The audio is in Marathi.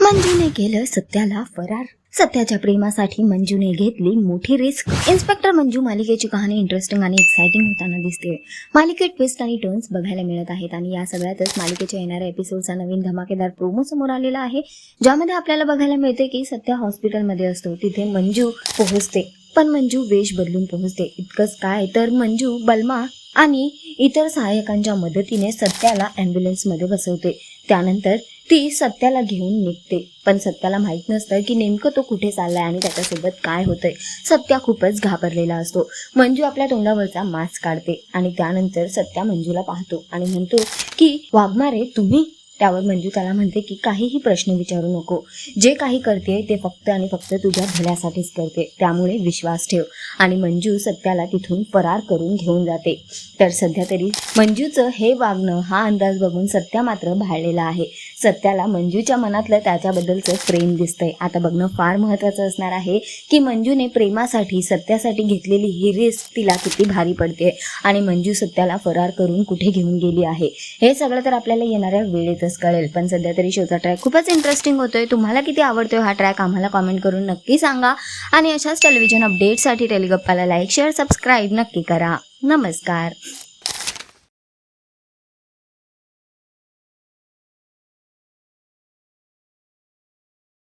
मंजूने केलं सत्याला फरार. सत्याच्या प्रेमासाठी मंजूने घेतली मोठी रिस्क. इन्स्पेक्टर मंजू मालिकेची कहाणी इंटरेस्टिंग आणि एक्साइटिंग होताना दिसते. मालिकेत ट्विस्ट आणि टर्न्स बघायला मिळत आहेत आणि या सगळ्यातच मालिकेच्या येणाऱ्या एपिसोडचा नवीन धमाकेदार प्रोमो समोर आलेला आहे, ज्यामध्ये आपल्याला बघायला मिळते की सत्या हॉस्पिटलमध्ये असतो. तिथे मंजू पोहोचते, पण मंजू वेश बदलून पोहोचते. इतकंच काय तर मंजू बलमा आणि इतर सहाय्यकांच्या मदतीने सत्याला ॲम्ब्युलन्समध्ये बसवते. त्यानंतर ती सत्याला घेऊन निघते, पण सत्याला माहीत नसतं की नेमकं तो कुठे चाललाय आणि त्याच्यासोबत काय होतंय. सत्या खूपच घाबरलेला असतो. मंजू आपल्या तोंडावरचा मास्क काढते आणि त्यानंतर सत्या मंजूला पाहतो आणि म्हणतो की वाघमारे तुम्ही. त्यावर मंजू त्याला म्हणते की काहीही प्रश्न विचारू नको, जे काही करते ते फक्त आणि फक्त तुझ्या भल्यासाठीच करते, त्यामुळे विश्वास ठेव. आणि मंजू सत्याला तिथून फरार करून घेऊन जाते. तर सध्या तरी मंजूचं हे वागणं हा अंदाज बघून सत्या मात्र भाळलेला आहे. सत्याला मंजूच्या मनातलं त्याच्याबद्दलचं प्रेम दिसतंय. आता बघणं फार महत्त्वाचं असणार आहे की मंजूने प्रेमासाठी सत्यासाठी घेतलेली ही रिस्क तिला किती भारी पडते आणि मंजू सत्याला फरार करून कुठे घेऊन गेली आहे. हे सगळं तर आपल्याला येणाऱ्या वेळेतच कळेल. पण सध्या तरी शोचा ट्रॅक खूपच इंटरेस्टिंग होतोय. तुम्हाला किती आवडतोय हा ट्रॅक आम्हाला कॉमेंट करून नक्की सांगा आणि अशाच टेलिव्हिजन अपडेटसाठी टेलिगप्पाला लाईक, शेअर, सबस्क्राईब नक्की करा. नमस्कार.